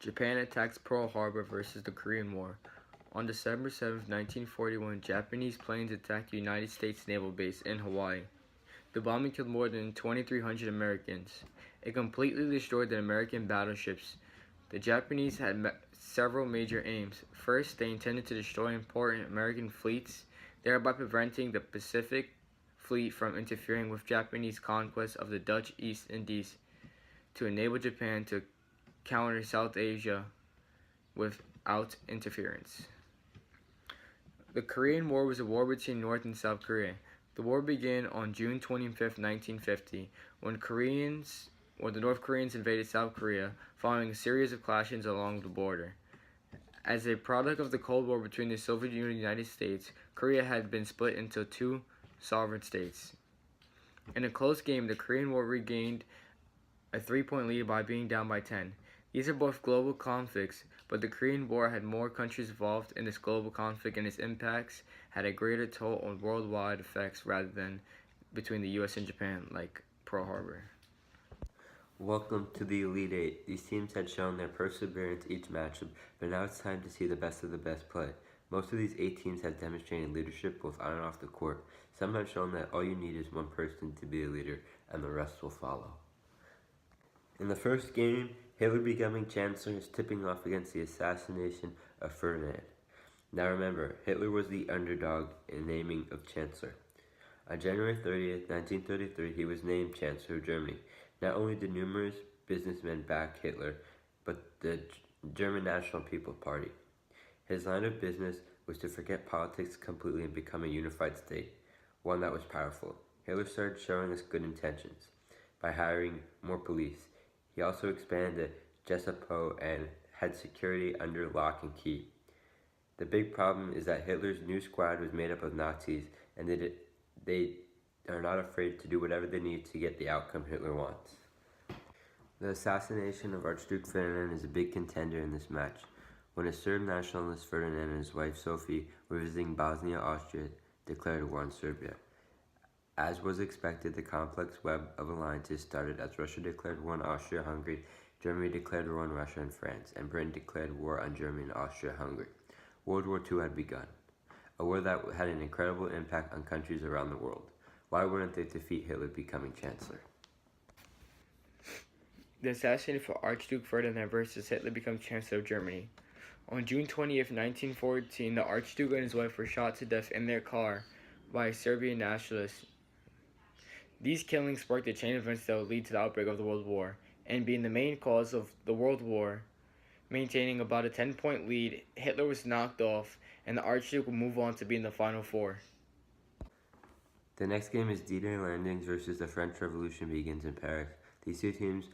Japan attacks Pearl Harbor versus the Korean War. On December 7, 1941, Japanese planes attacked the United States Naval Base in Hawaii. The bombing killed more than 2,300 Americans. It completely destroyed the American battleships. The Japanese had several major aims. First, they intended to destroy important American fleets, thereby preventing the Pacific Fleet from interfering with Japanese conquest of the Dutch East Indies, to enable Japan to counter South Asia without interference. The Korean War was a war between North and South Korea. The war began on June 25, 1950, when the North Koreans invaded South Korea, following a series of clashes along the border. As a product of the Cold War between the Soviet Union and the United States, Korea had been split into two sovereign states. In a close game, the Korean War regained a 3-point lead by being down by 10. These are both global conflicts, but the Korean War had more countries involved in this global conflict, and its impacts had a greater toll on worldwide effects rather than between the US and Japan, like Pearl Harbor. Welcome to the Elite Eight. These teams had shown their perseverance each matchup, but now it's time to see the best of the best play. Most of these 8 teams have demonstrated leadership both on and off the court. Some have shown that all you need is one person to be a leader, and the rest will follow. In the first game, Hitler becoming Chancellor is tipping off against the assassination of Ferdinand. Now remember, Hitler was the underdog in naming of Chancellor. On January 30th, 1933, he was named Chancellor of Germany. Not only did numerous businessmen back Hitler, but the German National People Party. His line of business was to forget politics completely and become a unified state, one that was powerful. Hitler started showing us good intentions by hiring more police. He also expanded the Gestapo and had security under lock and key. The big problem is that Hitler's new squad was made up of Nazis, and they are not afraid to do whatever they need to get the outcome Hitler wants. The assassination of Archduke Ferdinand is a big contender in this match. When a Serb nationalist, Ferdinand, and his wife Sophie were visiting Bosnia, Austria declared war on Serbia. As was expected, the complex web of alliances started as Russia declared war on Austria-Hungary, Germany declared war on Russia and France, and Britain declared war on Germany and Austria-Hungary. World War II had begun, a war that had an incredible impact on countries around the world. Why wouldn't they defeat Hitler becoming Chancellor? The assassination of Archduke Ferdinand versus Hitler becomes Chancellor of Germany. On June 20th, 1914, the Archduke and his wife were shot to death in their car by Serbian nationalists. These killings sparked a chain of events that would lead to the outbreak of the World War, and being the main cause of the World War. Maintaining about a 10-point lead, Hitler was knocked off, and the Archduke would move on to be in the Final Four. The next game is D-Day landings versus the French Revolution begins in Paris. These two teams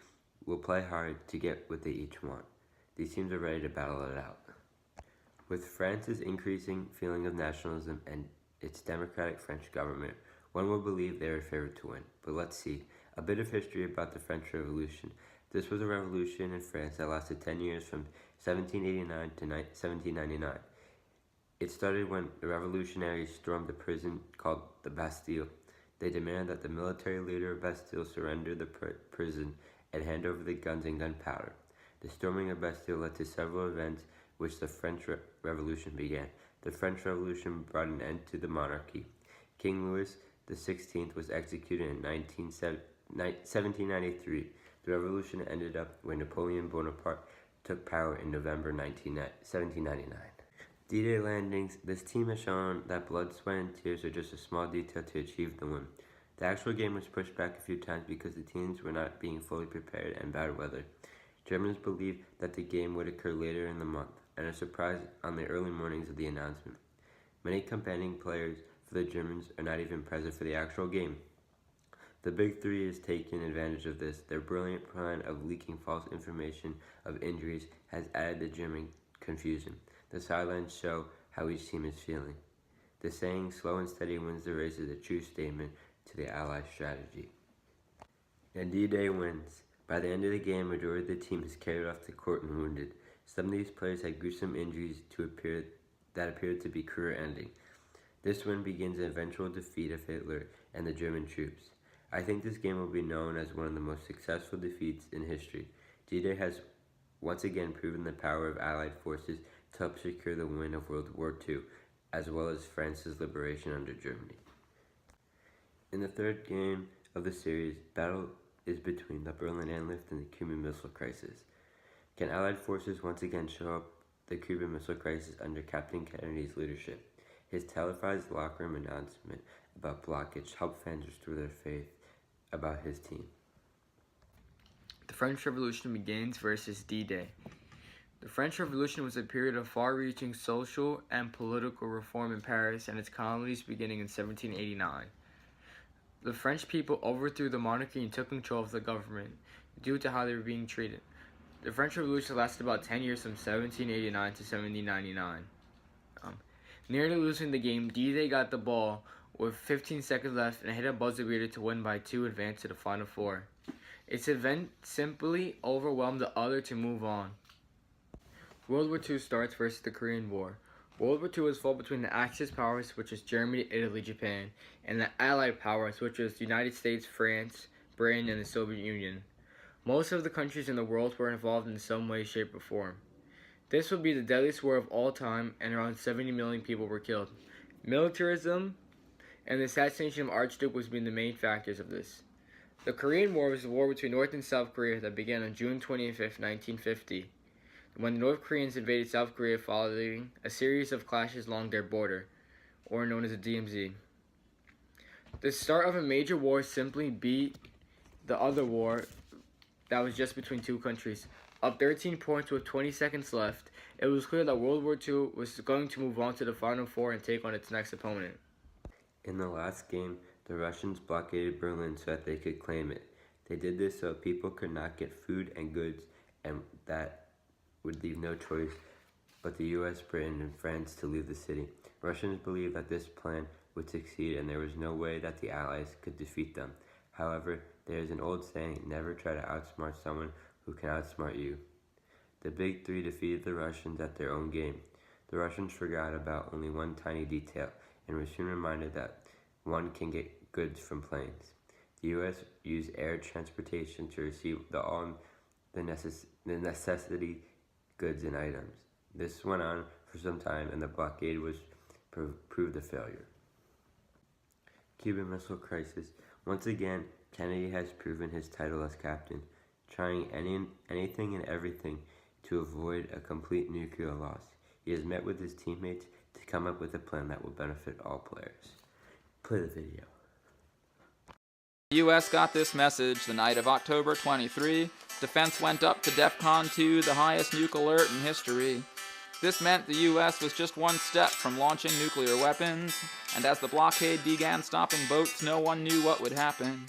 will play hard to get what they each want. These teams are ready to battle it out. With France's increasing feeling of nationalism and its democratic French government, one will believe they are favored to win. But let's see. A bit of history about the French Revolution. This was a revolution in France that lasted 10 years from 1789 to 1799. It started when the revolutionaries stormed a prison called the Bastille. They demanded that the military leader of Bastille surrender the prison and hand over the guns and gunpowder. The storming of Bastille led to several events which the French Revolution began. The French Revolution brought an end to the monarchy. King Louis XVI was executed in 1793. The revolution ended up when Napoleon Bonaparte took power in November 1799. D-Day landings. This team has shown that blood, sweat, and tears are just a small detail to achieve the win. The actual game was pushed back a few times because the teams were not being fully prepared and bad weather. Germans believed that the game would occur later in the month, and are surprised on the early mornings of the announcement. Many campaigning players for the Germans are not even present for the actual game. The Big Three is taking advantage of this. Their brilliant plan of leaking false information of injuries has added to German confusion. The sidelines show how each team is feeling. The saying, slow and steady wins the race, is a true statement to the Allies' strategy. And D-Day wins. By the end of the game, majority of the team is carried off the court and wounded. Some of these players had gruesome injuries that appeared to be career-ending. This win begins an eventual defeat of Hitler and the German troops. I think this game will be known as one of the most successful defeats in history. D-Day has once again proving the power of Allied forces to help secure the win of World War II, as well as France's liberation under Germany. In the third game of the series, battle is between the Berlin Airlift and the Cuban Missile Crisis. Can Allied forces once again show up the Cuban Missile Crisis under Captain Kennedy's leadership? His televised locker room announcement about blockage helped fans restore their faith about his team. The French Revolution begins versus D-Day. The French Revolution was a period of far-reaching social and political reform in Paris and its colonies beginning in 1789. The French people overthrew the monarchy and took control of the government due to how they were being treated. The French Revolution lasted about 10 years from 1789 to 1799. Nearly losing the game, D-Day got the ball with 15 seconds left and hit a buzzer beater to win by 2, advance to the Final Four. Its event simply overwhelmed the other to move on. World War II starts versus the Korean War. World War II was fought between the Axis powers, which was Germany, Italy, Japan, and the Allied powers, which was the United States, France, Britain, and the Soviet Union. Most of the countries in the world were involved in some way, shape, or form. This would be the deadliest war of all time, and around 70 million people were killed. Militarism and the assassination of Archduke was being the main factors of this. The Korean War was a war between North and South Korea that began on June 25, 1950, when the North Koreans invaded South Korea following a series of clashes along their border, or known as the DMZ. The start of a major war simply beat the other war that was just between two countries. Up 13 points with 20 seconds left, it was clear that World War II was going to move on to the Final Four and take on its next opponent. In the last game, the Russians blockaded Berlin so that they could claim it. They did this so people could not get food and goods, and that would leave no choice but the US, Britain, and France to leave the city. Russians believed that this plan would succeed and there was no way that the Allies could defeat them. However, there is an old saying, never try to outsmart someone who can outsmart you. The Big Three defeated the Russians at their own game. The Russians forgot about only one tiny detail and were soon reminded that one can get goods from planes. The US used air transportation to receive the necessity goods and items. This went on for some time and the blockade was proved a failure. Cuban Missile Crisis. Once again, Kennedy has proven his title as captain, trying anything and everything to avoid a complete nuclear loss. He has met with his teammates to come up with a plan that will benefit all players. Play the video. The U.S. got this message the night of October 23. Defense went up to DEFCON 2, the highest nuke alert in history. This meant the U.S. was just one step from launching nuclear weapons, and as the blockade began stopping boats, no one knew what would happen.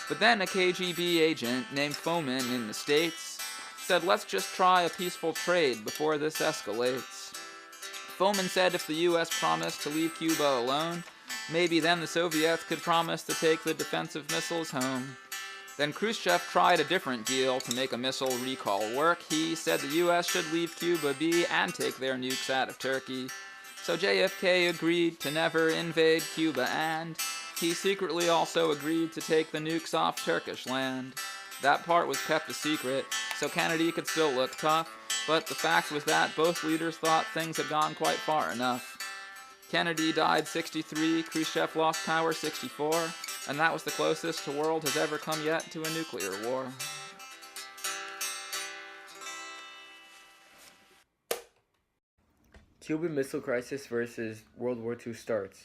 But then a KGB agent named Fomin in the States said, let's just try a peaceful trade before this escalates. Fomin said if the U.S. promised to leave Cuba alone, maybe then the Soviets could promise to take the defensive missiles home. Then Khrushchev tried a different deal to make a missile recall work. He said the U.S. should leave Cuba be and take their nukes out of Turkey. So JFK agreed to never invade Cuba, and he secretly also agreed to take the nukes off Turkish land. That part was kept a secret, so Kennedy could still look tough, but the fact was that both leaders thought things had gone quite far enough. Kennedy died 63, Khrushchev lost power 64, and that was the closest the world has ever come yet to a nuclear war. Cuban Missile Crisis versus World War II starts.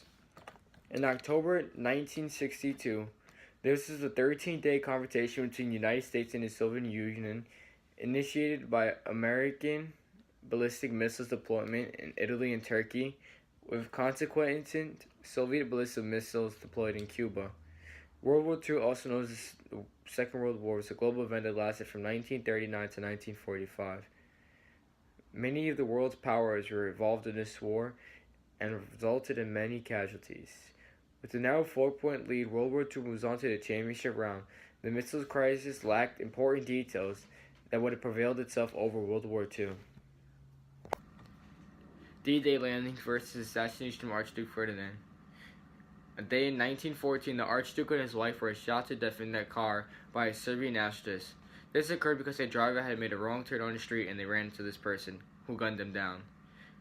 In October 1962, this is the 13-day confrontation between the United States and the Soviet Union, initiated by American ballistic missiles deployment in Italy and Turkey, with consequent Soviet ballistic missiles deployed in Cuba. World War II, also known as the Second World War, was a global event that lasted from 1939 to 1945. Many of the world's powers were involved in this war and resulted in many casualties. With a now 4-point lead, World War II moves on to the championship round. The missiles crisis lacked important details that would have prevailed itself over World War II. D-Day landing versus assassination of Archduke Ferdinand. A day in 1914, the Archduke and his wife were shot to death in their car by a Serbian nationalist. This occurred because a driver had made a wrong turn on the street and they ran into this person, who gunned them down.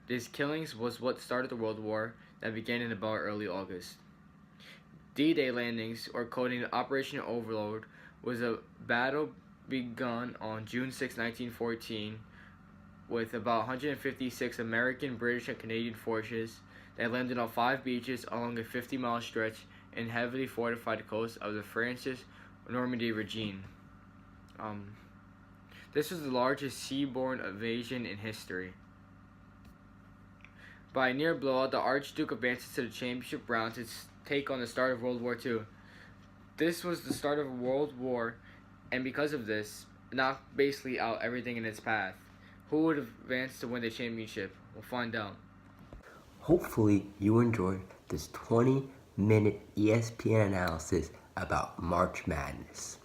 These killings was what started the World War that began in about early August. D-Day landings, or codenamed Operation Overlord, was a battle begun on June 6, 1914, with about 156 American, British, and Canadian forces that landed on 5 beaches along a 50-mile stretch in heavily fortified coast of the Francis Normandy region. This was the largest seaborne invasion in history. By a near blowout, the Archduke advances to the championship round to take on the start of World War II. This was the start of a world war, and because of this, knocked basically out everything in its path. Who would advance to win the championship? We'll find out. Hopefully, you enjoyed this 20-minute ESPN analysis about March Madness.